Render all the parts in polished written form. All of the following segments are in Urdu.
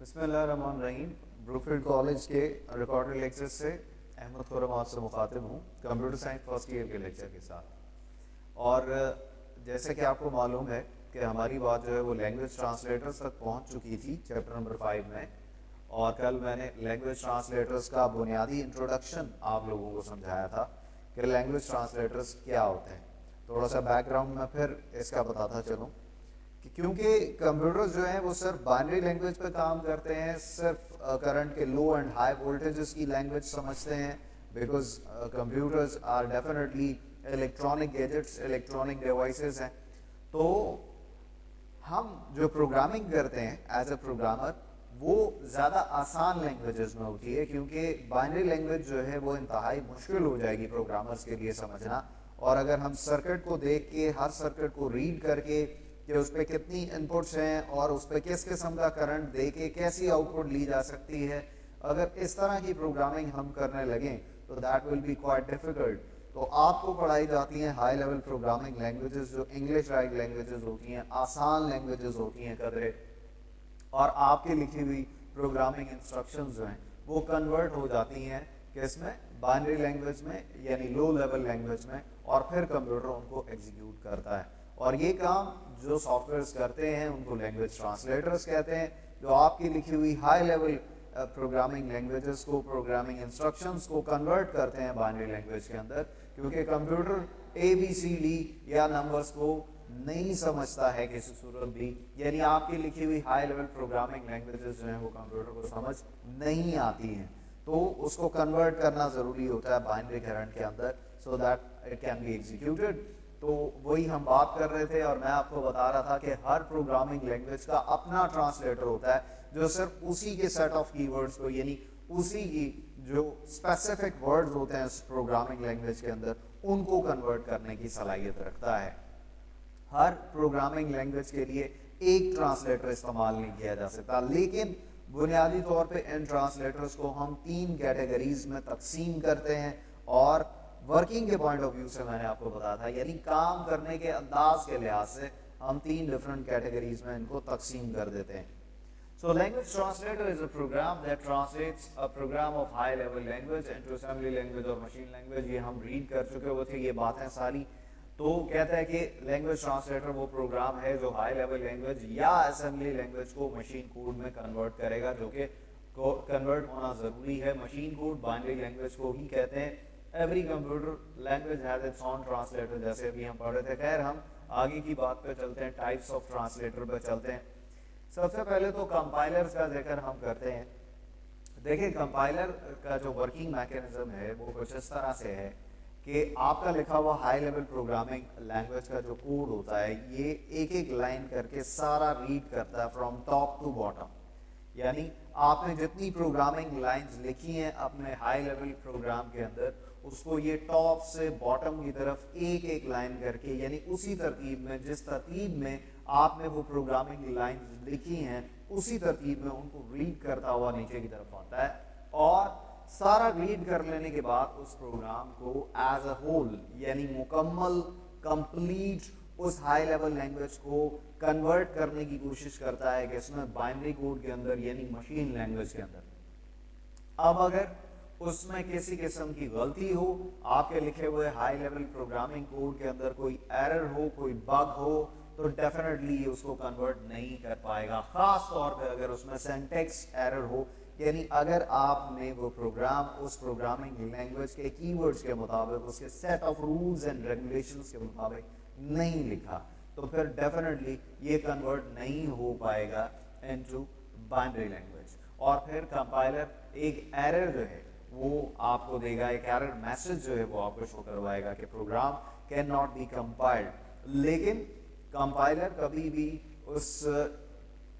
بسم اللہ الرحمن الرحیم. بروکفیلڈ کالج کے ریکارڈڈ لیکچر سے احمد خرم آپ سے مخاطب ہوں کمپیوٹر سائنس فرسٹ ایئر کے لیکچر کے ساتھ. اور جیسے کہ آپ کو معلوم ہے کہ ہماری بات جو ہے وہ لینگویج ٹرانسلیٹرز تک پہنچ چکی تھی چیپٹر نمبر 5 میں. اور کل میں نے لینگویج ٹرانسلیٹرز کا بنیادی انٹروڈکشن آپ لوگوں کو سمجھایا تھا کہ لینگویج ٹرانسلیٹرز کیا ہوتے ہیں. تھوڑا سا بیک گراؤنڈ میں پھر اس کا بتاتا چلوں کہ کیونکہ کمپیوٹرز جو ہیں وہ صرف بائنری لینگویج پہ کام کرتے ہیں, صرف کرنٹ کے لو اینڈ ہائی وولٹیجز کی لینگویج سمجھتے ہیں, because computers are definitely electronic gadgets, electronic devices ہیں. تو ہم جو پروگرامنگ کرتے ہیں ایز اے پروگرامر وہ زیادہ آسان لینگویجز میں ہوتی ہے, کیونکہ بائنری لینگویج جو ہے وہ انتہائی مشکل ہو جائے گی پروگرامرز کے لیے سمجھنا. اور اگر ہم سرکٹ کو دیکھ کے ہر سرکٹ کو ریڈ کر کے کہ اس پہ کتنی انپٹس ہیں اور اس پہ کس قسم کا کرنٹ دے کے کیسی آؤٹ پٹ لی جا سکتی ہے, اگر اس طرح کی پروگرامنگ ہم کرنے لگیں تو that will be quite difficult. تو آپ کو پڑھائی جاتی ہیں ہائی لیول پروگرامنگ لینگویجز جو انگلش لائک لینگویجز ہوتی ہیں, آسان لینگویجز ہوتی ہیں قدرے, اور آپ کی لکھی ہوئی پروگرامنگ انسٹرکشنز جو ہیں وہ کنورٹ ہو جاتی ہیں کس میں, بائنری لینگویج میں, یعنی لو لیول لینگویج میں, اور پھر کمپیوٹر ان کو ایگزیکیوٹ کرتا ہے. اور یہ کام جو سافٹ ویئرز کرتے ہیں ان کو لینگویج ٹرانسلیٹرز کہتے ہیں, جو آپ کی لکھی ہوئی ہائی لیول پروگرامنگ لینگویجز کو, پروگرامنگ انسٹرکشنز کو کنورٹ کرتے ہیں بائنری لینگویج کے اندر, کیونکہ کمپیوٹر اے بی سی ڈی یا نمبرز کو نہیں سمجھتا ہے کسی صورت بھی. یعنی آپ کی لکھی ہوئی ہائی لیول پروگرامنگ لینگویجز جو ہیں وہ کمپیوٹر کو سمجھ نہیں آتی ہیں, تو اس کو کنورٹ کرنا ضروری ہوتا ہے بائنری کرنٹ کے اندر so that it can be executed. تو وہی ہم بات کر رہے تھے اور میں آپ کو بتا رہا تھا کہ ہر پروگرامنگ لینگویج کا اپنا ٹرانسلیٹر ہوتا ہے جو صرف اسی کے سیٹ آف کی ورڈز کو, یعنی اسی کی جو اسپیسیفک ورڈز ہوتے ہیں اس پروگرامنگ لینگویج کے اندر ان کو کنورٹ کرنے کی صلاحیت رکھتا ہے. ہر پروگرامنگ لینگویج کے لیے ایک ٹرانسلیٹر استعمال نہیں کیا جا سکتا, لیکن بنیادی طور پہ ان ٹرانسلیٹرز کو ہم 3 کیٹیگریز میں تقسیم کرتے ہیں. اور ورکنگ کے پوائنٹ آف ویو سے میں نے آپ کو بتایا تھا, یعنی کام کرنے کے انداز کے لحاظ سے ہم 3 ڈفرنٹ کیٹیگریز میں ان کو تقسیم کر دیتے ہیں. So language translator is a program that translates a program of high level language into assembly language or machine language. یہ ہم ریڈ کر چکے ہوئے تھے یہ باتیں ساری. تو کہتا ہے کہ لینگویج ٹرانسلیٹر وہ پروگرام ہے جو ہائی لیول لینگویج یا اسمبلی لینگویج کو مشین کوڈ میں کنورٹ کرے گا, جو کہ کنورٹ ہونا ضروری ہے. مشین کوڈ بائنری لینگویج کو ہی کہتے ہیں. Every computer language has its own translator, جیسے ابھی ہم پڑھ رہے تھے. خیر ہم آگے کی بات پہ چلتے ہیں, ٹائپس آف ٹرانسلیٹر پہ چلتے ہیں. سب سے پہلے تو کمپائلرز کا ذکر ہم کرتے ہیں. دیکھیں کمپائلر کا جو ورکنگ میکینزم ہے وہ کچھ اس طرح سے ہے کہ آپ کا لکھا ہوا ہائی لیول پروگرامنگ لینگویج کا جو کوڈ ہوتا ہے یہ ایک ایک لائن کر کے سارا ریڈ کرتا ہے فرام ٹاپ ٹو باٹم. یعنی آپ نے جتنی پروگرامنگ لائنز لکھی ہیں اپنے ہائی لیول پروگرام کے اندر, اس کو یہ ٹاپ سے باٹم کی طرف ایک ایک لائن کر کے, یعنی اسی ترتیب میں جس ترتیب میں آپ نے وہ پروگرامنگ لائنز لکھی ہیں اسی ترتیب میں ان کو ریڈ کرتا ہوا نیچے کی طرف آتا ہے. اور سارا ریڈ کر لینے کے بعد اس پروگرام کو ایز اے ہول, یعنی مکمل کمپلیٹ اس ہائی لیول لینگویج کو کنورٹ کرنے کی کوشش کرتا ہے کہ اس میں بائنری کوڈ کے اندر, یعنی مشین لینگویج کے اندر. اب اگر اس میں کسی قسم کی غلطی ہو, آپ کے لکھے ہوئے ہائی لیول پروگرامنگ کوڈ کے اندر کوئی ایرر ہو, کوئی بگ ہو, تو ڈیفینیٹلی اس کو کنورٹ نہیں کر پائے گا. خاص طور پہ اگر اس میں سینٹیکس ایرر ہو, یعنی اگر آپ نے وہ پروگرام اس پروگرامنگ لینگویج کے کی ورڈز کے مطابق, اس کے set of rules and regulations کے مطابق نہیں لکھا, تو پھر ڈیفینیٹلی یہ کنورٹ نہیں ہو پائے گا انٹو بائنری لینگویج. اور پھر کمپائلر ایک ایرر جو ہے وہ آپ کو دے گا, ایک ایرر میسج جو ہے وہ آپ کو شو کروائے گا کہ program can not be compiled. لیکن کمپائلر کبھی بھی اس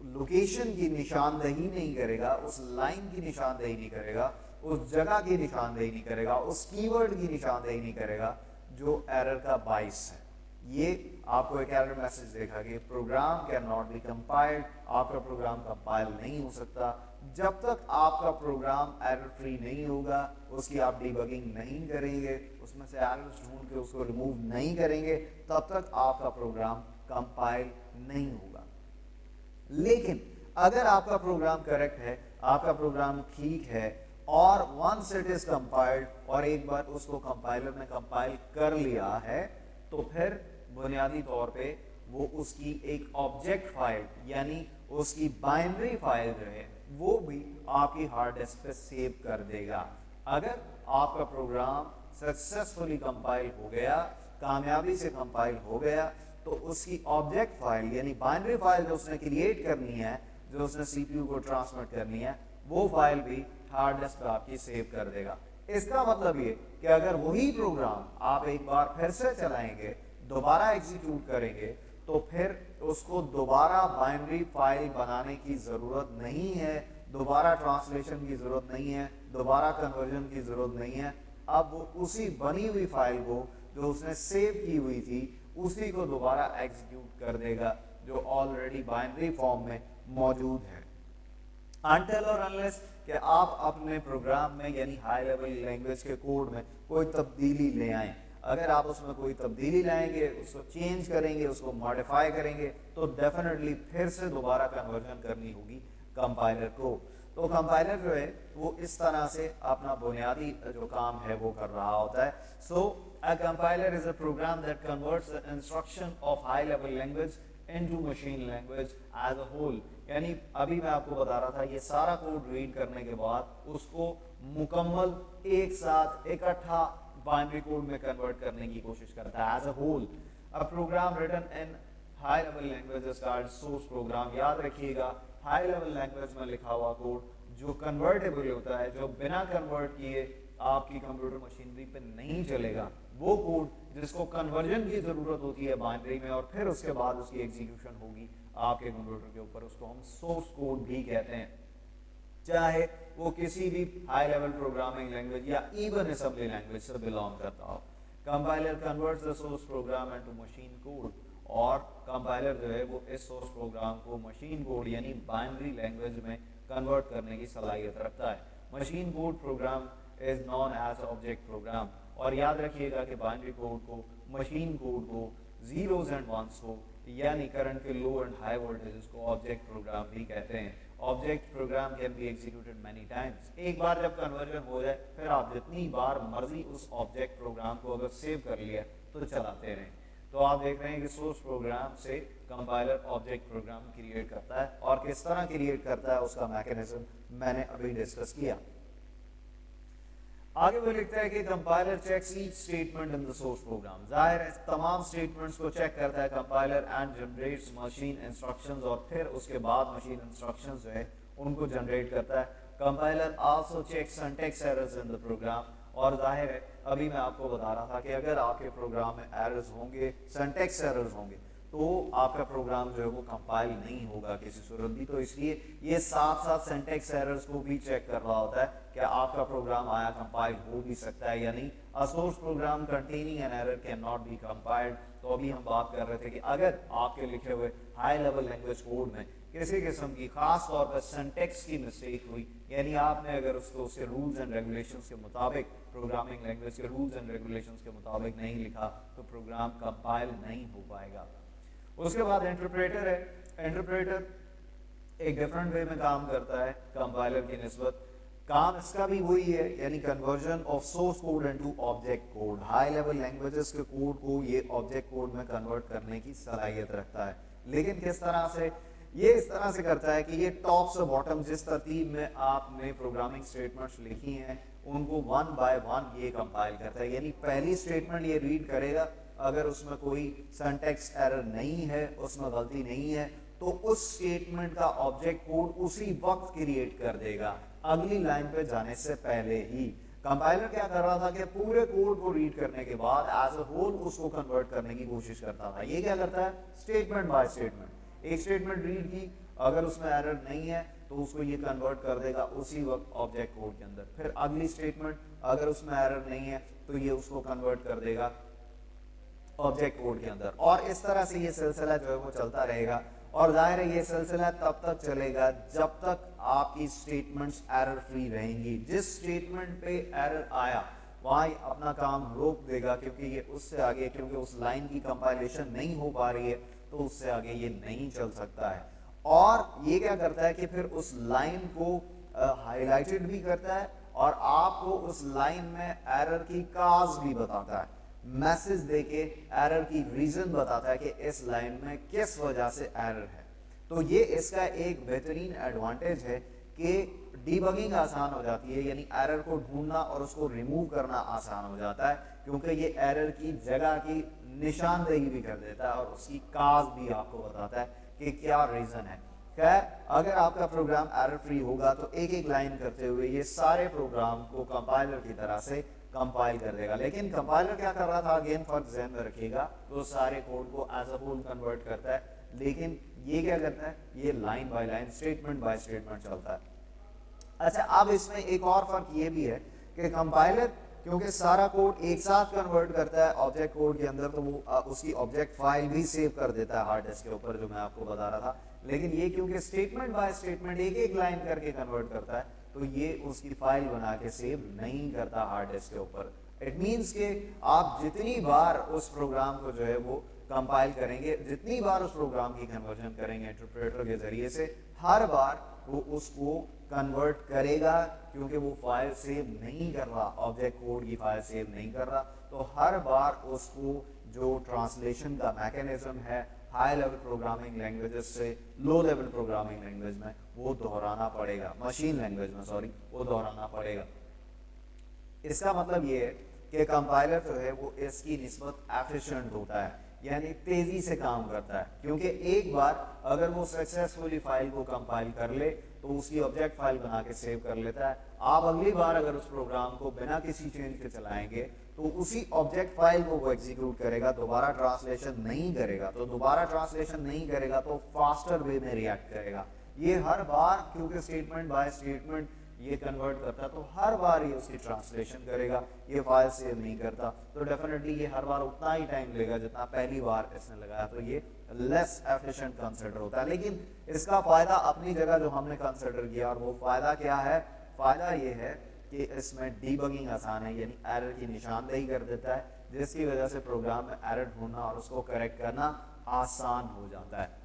لوکیشن کی نشاندہی نہیں کرے گا, اس لائن کی نشاندہی نہیں کرے گا, اس جگہ کی نشاندہی نہیں کرے گا, اس کی ورڈ کی نشاندہی نہیں کرے گا جو ایرر کا باعث ہے. یہ آپ کو ایک ایرر میسج دیکھا کہ program can not be compiled, آپ کا پروگرام کمپائل نہیں ہو سکتا. جب تک آپ کا پروگرام ایرر فری نہیں ہوگا, اس کی آپ ڈیبگنگ نہیں کریں گے, اس میں سے ایررز ڈھونڈ کے اس کو ریموو نہیں کریں گے, تب تک آپ کا پروگرام کمپائل نہیں ہوگا. لیکن اگر آپ کا پروگرام کریکٹ ہے, آپ کا پروگرام ٹھیک ہے, اور once it is compiled, اور ایک بار اس کو کمپائلر نے کمپائل کر لیا ہے, تو پھر بنیادی طور پہ وہ اس کی ایک آبجیکٹ فائل یعنی اس کی بائنری فائل جو ہے وہ بھی آپ کی ہارڈ ڈسک پہ سیو کر دے گا. اگر آپ کا پروگرام سکسیسفلی کمپائل ہو گیا, کامیابی سے کمپائل ہو گیا, تو اس کی آبجیکٹ فائل یعنی بائنری فائل جو اس نے کریٹ کرنی ہے, جو اس نے سی پی یو کو ٹرانسمٹ کرنی ہے, وہ فائل بھی ہارڈ ڈسک پہ آپ کی سیو کر دے گا. اس کا مطلب یہ کہ اگر وہی پروگرام آپ ایک بار پھر سے چلائیں گے, دوبارہ ایگزیکیوٹ کریں گے, تو پھر اس کو دوبارہ بائنری فائل بنانے کی ضرورت نہیں ہے, دوبارہ ٹرانسلیشن کی ضرورت نہیں ہے, دوبارہ کنورژن کی ضرورت نہیں ہے. اب وہ اسی بنی ہوئی فائل کو جو اس نے سیو کی ہوئی تھی اسی کو دوبارہ ایگزیکیوٹ کر دے گا جو آلریڈی بائنری فارم میں موجود ہے. until اور unless کہ آپ اپنے پروگرام میں یعنی ہائی لیول لینگویج کے کوڈ میں کوئی تبدیلی لے آئیں. اگر آپ اس میں کوئی تبدیلی لائیں گے, اس کو چینج کریں گے, اس کو ماڈیفائی کریں گے, تو ڈیفینیٹلی پھر سے دوبارہ کنورژن کرنی ہوگی کمپائلر کو. تو کمپائلر جو ہے وہ اس طرح سے اپنا بنیادی جو کام ہے وہ کر رہا ہوتا ہے. سو a compiler is a program that converts the instruction of high level language into machine language as a whole. یعنی ابھی میں آپ کو بتا رہا تھا یہ سارا کوڈ ریڈ کرنے کے بعد اس کو مکمل ایک ساتھ اکٹھا بائنری کوڈ میں کنورٹ کرنے کی کوشش کرتا ہے as a whole. A program written in high level language is called source program. یاد رکھیے گا ہائی لیول لینگویج میں لکھا ہوا کوڈ جو کنورٹیبل ہوتا ہے, جو بنا کنورٹ کیے آپ کی کمپیوٹر مشینری پہ نہیں چلے گا, وہ کوڈ جس کو کنورژن کی ضرورت ہوتی ہے بائنری میں اور پھر اس کے بعد اس کی ایگزیکیوشن ہوگی آپ کے کمپیوٹر کے اوپر, اس کو ہم سورس کوڈ بھی کہتے ہیں. چاہے وہ کسی بھی ہائی لیول پروگرامنگ لینگویج یا ایون اسمبلی لینگویج سے بلانگ کرتا ہو. Compiler converts the source program into machine code, اور کمپائلر جو ہے وہ اس سورس پروگرام کو مشین کوڈ یعنی بائنری لینگویج میں کنورٹ کرنے کی صلاحیت رکھتا ہے. Machine code program is known as object program. اور یاد رکھیے گا کہ بائنری کوڈ کو, مشین کوڈ کو, زیروز اینڈ ونس کو یعنی کرنٹ کے لو اینڈ ہائی وولٹیجز کو آبجیکٹ پروگرام بھی کہتے ہیں. Object program can be executed many times. ایک بار جب کنورژن ہو جائے پھر آپ جتنی بار مرضی اس آبجیکٹ پروگرام کو اگر سیو کر لیا تو چلاتے رہیں. تو آپ دیکھ رہے ہیں کہ سورس پروگرام سے کمپائلر آبجیکٹ پروگرام کریٹ کرتا ہے, اور کس طرح کریٹ کرتا ہے اس کا میکینزم میں نے ابھی ڈسکس کیا. آگے وہ لکھتا ہے کہ compiler checks each statement in the source program. ظاہر ہے تمام اسٹیٹمنٹس کو چیک کرتا ہے compiler and generates machine instructions, اور پھر اس کے بعد مشین انسٹرکشنز جو ہے ان کو جنریٹ کرتا ہے. Compiler also check syntax errors in the program, اور ظاہر ہے ابھی میں آپ کو بتا رہا تھا کہ اگر آپ کے پروگرام میں ایررز ہوں گے, سنٹیکس ایررز ہوں گے, تو آپ کا پروگرام جو ہے وہ کمپائل نہیں ہوگا کسی صورت بھی. تو اس لیے یہ ساتھ ساتھ سینٹیکس ایررز کو بھی چیک کر رہا ہوتا ہے کہ آپ کا پروگرام آیا کمپائل ہو بھی سکتا ہے یا نہیں. A source program containing an error cannot be compiled. تو ابھی ہم بات کر رہے تھے کہ اگر آپ کے لکھے ہوئے ہائی لیول لینگویج کوڈ میں کسی قسم کی خاص طور پر سینٹیکس کی مسٹیک ہوئی, یعنی آپ نے اگر اس کو اس کے رولز اینڈ ریگولیشنز کے مطابق, پروگرامنگ لینگویج کے رولز اینڈ ریگولیشنز کے مطابق نہیں لکھا, تو پروگرام کمپائل نہیں ہو پائے گا. اس کے بعد انٹرپریٹر ہے. انٹرپریٹر ایک ڈیفرنٹ وے میں کام کرتا ہے کمپائلر کی نسبت. کام اس کا بھی وہی ہے, یعنی conversion of source code into object code. High level languages کے کوڈ کو یہ آبجیکٹ کوڈ میں کنورٹ کرنے کی صلاحیت رکھتا ہے. لیکن کس طرح سے؟ یہ اس طرح سے کرتا ہے کہ یہ ٹاپ سے باٹم جس ترتیب میں آپ نے پروگرامنگ اسٹیٹمنٹس لکھی ہیں ان کو ون بائی ون یہ کمپائل کرتا ہے. یعنی پہلی اسٹیٹمنٹ یہ ریڈ کرے گا, اگر اس میں کوئی سینٹیکس ایرر نہیں ہے, اس میں غلطی نہیں ہے, تو اس اسٹیٹمنٹ کا آبجیکٹ کوڈ اسی وقت کریٹ کر دے گا اگلی لائن پہ جانے سے پہلے ہی. کمپائلر کیا کر رہا تھا کہ پورے کوڈ کو ریڈ کرنے کے بعد ایز اے ہول اس کو کنورٹ کرنے کی کوشش کرتا تھا. یہ کیا کرتا ہے؟ Statement by statement. ایک اسٹیٹمنٹ ریڈ کی, اگر اس میں ایرر نہیں ہے تو اس کو یہ کنورٹ کر دے گا اسی وقت آبجیکٹ کوڈ کے اندر. پھر اگلی اسٹیٹمنٹ, اگر اس میں ایرر نہیں ہے تو یہ اس کو کنورٹ کر دے گا آبجیکٹ کوڈ کے اندر. اور اس طرح سے یہ سلسلہ جو ہے وہ چلتا رہے گا. اور ظاہر ہے یہ سلسلہ تب تک چلے گا جب تک آپ کی اسٹیٹمنٹس ایرر فری رہیں گی. جس اسٹیٹمنٹ پہ ایرر آیا وہاں اپنا کام روک دے گا, کیونکہ یہ اس سے آگے, کیونکہ اس لائن کی کمپائلیشن نہیں ہو پا رہی ہے تو اس سے آگے یہ نہیں چل سکتا ہے. اور یہ کیا کرتا ہے کہ پھر اس لائن کو ہائی لائٹڈ بھی کرتا ہے اور آپ کو اس لائن میں ایرر کی کاز بھی بتاتا ہے, میسج دے کے ایرر کی ریزن بتاتا ہے کہ اس لائن میں کس وجہ سے ایرر ہے. تو یہ اس کا ایک بہترین ایڈوانٹیج ہے کہ ڈی بگنگ آسان ہو جاتی ہے, یعنی ایرر کو ڈھونڈنا اور اس کو ریموو کرنا آسان ہو جاتا ہے, کیونکہ یہ ایرر کی جگہ کی نشاندہی بھی کر دیتا ہے اور اس کی کاز بھی آپ کو بتاتا ہے کہ کیا ریزن ہے. خیر, اگر آپ کا پروگرام ایرر فری ہوگا تو ایک ایک لائن کرتے ہوئے یہ سارے پروگرام کو کمپائلر کی طرح سے کمپائل کر دے گا. لیکن کمپائلر کیا کر رہا تھا, اگین فرق ذہن میں رکھیے گا, تو سارے کوڈ کو ایز اے ہول کنورٹ کرتا ہے, لیکن یہ کیا کرتا ہے, یہ line by line, statement by statement چلتا ہے. اچھا, اب اس میں ایک اور فرق یہ بھی ہے کہ کمپائلر کیونکہ سارا کوڈ ایک ساتھ کنورٹ کرتا ہے آبجیکٹ کوڈ کے اندر, تو وہ اس کی آبجیکٹ فائل بھی سیو کر دیتا ہے ہارڈ ڈسک کے اوپر, جو میں آپ کو بتا رہا تھا. لیکن یہ کیونکہ اسٹیٹمنٹ بائی اسٹیٹمنٹ ایک ایک لائن کر کے کنورٹ کرتا ہے, تو یہ اس کی فائل بنا کے سیو نہیں کرتا ہارڈ ڈسک کے اوپر. اٹ مینس کہ آپ جتنی بار اس پروگرام کو جو ہے وہ کمپائل کریں گے, جتنی بار اس پروگرام کی کنورژن کریں گے انٹرپریٹر کے ذریعے سے, ہر بار وہ اس کو کنورٹ کرے گا, کیونکہ وہ فائل سیو نہیں کر رہا, آبجیکٹ کوڈ کی فائل سیو نہیں کر رہا, تو ہر بار اس کو جو ٹرانسلیشن کا میکینزم ہے ہائی لیول پروگرامنگ لینگویجز سے لو لیول پروگرامنگ لینگویج میں وہ دہرانا پڑے گا, مشین لینگویج میں سوری وہ دہرانا پڑے گا. اس کا مطلب یہ ہے کہ کمپائلر جو ہے وہ اس کی نسبت ایفیشینٹ ہوتا ہے, یعنی تیزی سے کام کرتا ہے, کیونکہ ایک بار اگر وہ سکسیسفلی فائل کو کمپائل کر لے تو اس کی آبجیکٹ فائل بنا کے سیو کر لیتا ہے. آپ اگلی بار اگر اس پروگرام کو بنا کسی چینج کے چلائیں گے تو اسی آبجیکٹ فائل کو وہ ایگزیکیوٹ کرے گا, دوبارہ ٹرانسلیشن نہیں کرے گا, تو دوبارہ ٹرانسلیشن نہیں کرے گا تو فاسٹر وے میں ریئیکٹ کرے گا. یہ ہر بار کیونکہ اسٹیٹمنٹ بائی اسٹیٹمنٹ یہ کنورٹ کرتا ہے, تو ہر بار یہ اس کی ٹرانسلیشن کرے گا, یہ فائل سیو نہیں کرتا, تو ڈیفینیٹلی یہ ہر بار اتنا ہی ٹائم لے گا جتنا پہلی بار اس نے لگایا, تو یہ لیس ایفیشینٹ کنسیڈر ہوتا ہے. لیکن اس کا فائدہ اپنی جگہ جو ہم نے کنسیڈر کیا, اور وہ فائدہ کیا ہے, فائدہ یہ ہے کہ اس میں ڈی بگنگ آسان ہے, یعنی ایرر کی نشاندہی کر دیتا ہے, جس کی وجہ سے پروگرام میں ایرر ڈھونڈنا اور اس کو کریکٹ کرنا آسان ہو جاتا ہے.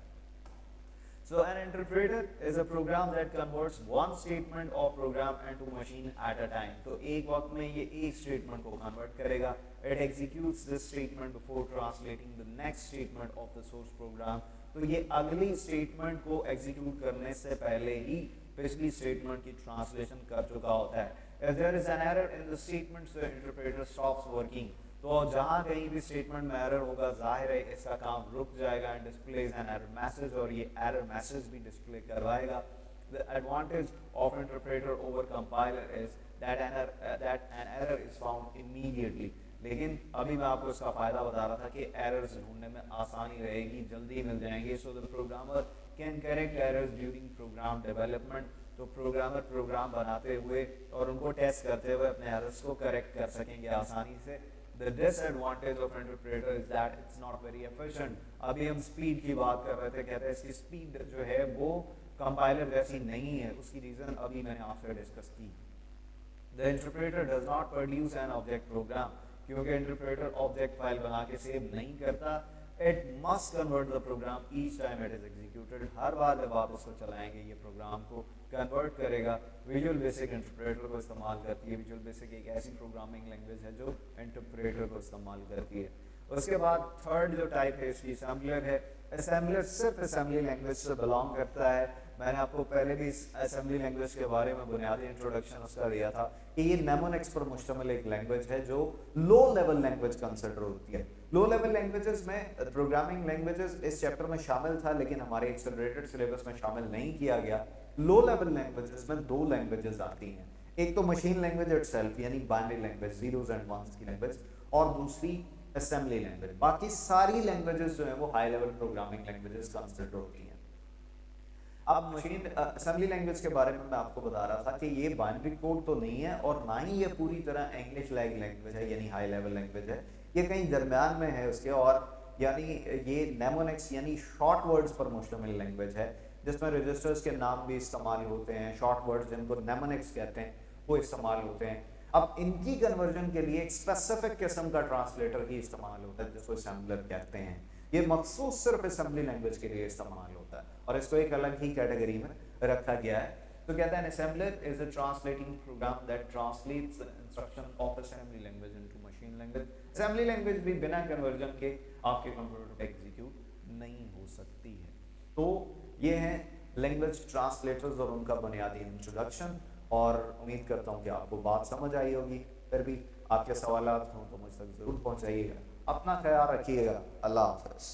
So an interpreter is a program that converts one statement or program into machine at a time. تو ایک وقت میں یہ ایک statement کو convert کرے گا. It executes this statement before translating the next statement of the source program. تو یہ اگلی statement کو execute کرنے سے پہلے ہی پچھلی statement کی translation کر چکا ہوتا ہے. If there is an error in the statement, the interpreter stops working. تو جہاں کہیں بھی اسٹیٹمنٹ میں ایرر ہوگا, ظاہر ہے اس کا کام رک جائے گا, and displays an error message, اور یہ ایرر میسج بھی ڈسپلے کروائے گا. The advantage of interpreter over compiler is that an error is found immediately. لیکن ابھی میں آپ کو اس کا فائدہ بتا رہا تھا کہ ایررز ڈھونڈنے میں آسانی رہے گی, جلدی مل جائیں گے. So the programmer can correct errors during program development. تو پروگرامر پروگرام بناتے ہوئے اور ان کو ٹیسٹ کرتے ہوئے اپنے ایررز کو کریکٹ کر سکیں گے آسانی سے. The disadvantage of interpreter is that it's not very efficient. ابھی ہم سپیڈ کی بات کر رہے تھے, کہتے ہیں اس کی سپیڈ جو ہے وہ کمپائلر جیسی نہیں ہے. اس کی ریزن ابھی میں نے آپ سے ڈسکس کی. The interpreter does not produce an object program. کیونکہ انٹرپریٹر آبجیکٹ فائل بنا کے سیو نہیں کرتا. It must convert the program each time it is executed. ہر بار جب آپ اس کو چلائیں گے یہ پروگرام کو کنورٹ کرے گا. ویژول بیسک انٹرپریٹر کو استعمال کرتی ہے. ویژول بیسک ایک ایسی پروگرامنگ لینگویج ہے جو انٹرپریٹر کو استعمال کرتی ہے. اس کے بعد تھرڈ جو ٹائپ ہے اس کی اسمبلر ہے. اسمبلر صرف اسمبلی لینگویج سے بلانگ کرتا ہے. میں نے آپ کو پہلے بھی اس اسمبلی لینگویج کے بارے میں بنیادی انٹروڈکشن اس کا دیا تھا کہ یہ نیمونکس پر مشتمل ایک لینگویج ہے جو لو لیول لینگویج کنسیڈر ہوتی ہے. لو لیول لینگویجز میں پروگرامنگ لینگویجز اس چیپٹر میں شامل تھا, لیکن ہمارے ایکسلریٹڈ سلیبس میں شامل نہیں کیا گیا. لو لیول لینگویجز میں دو لینگویجز آتی ہیں, ایک تو مشین لینگویج اٹ سیلف یعنی binary language, zeros and ones کی لینگویج, اور دوسری اسمبلی لینگویج. باقی ساری لینگویجز جو ہیں وہ high level programming languages consider ہوتی ہیں. اب مشین اسمبلی لینگویج کے بارے میں آپ کو بتا رہا تھا کہ یہ بائنری کوڈ تو نہیں ہے, اور نہ ہی یہ پوری طرح انگلش لائک لینگویج ہے یعنی ہائی لیول لینگویج ہے. یہ کہیں درمیان میں ہے اس کے, اور یعنی یہ نیمونکس یعنی شارٹ ورڈز پر مشتمل لینگویج ہے, جس میں رجسٹرز کے نام بھی استعمال ہوتے ہیں. شارٹ ورڈز جن کو نیمونکس کہتے ہیں وہ استعمال ہوتے ہیں. اب ان کی کنورژن کے لیے ایک اسپیسیفک قسم کا ٹرانسلیٹر ہی استعمال ہوتا ہے جس کو اسمبلر کہتے ہیں. یہ مخصوص صرف اسمبلی لینگویج کے لیے استعمال ہوتا ہے. اور اس کو ایک الگ ہی کیٹیگری میں رکھا گیا ہے. تو کہتا ہے assembler is a translating program that translates the instruction of assembly language into machine language. assembly language بھی بنا کنورژن کے آپ کے کمپیوٹر پہ ایگزیکیوٹ نہیں ہو سکتی ہے. تو یہ ہیں لینگویج ٹرانسلیٹرز اور ان کا بنیادی انٹروڈکشن, اور امید کرتا ہوں کہ آپ کو بات سمجھ آئی ہوگی. پھر بھی آپ کے سوالات ہوں تو مجھ تک ضرور پہنچائیے گا. اپنا خیال رکھیے گا. اللہ حافظ.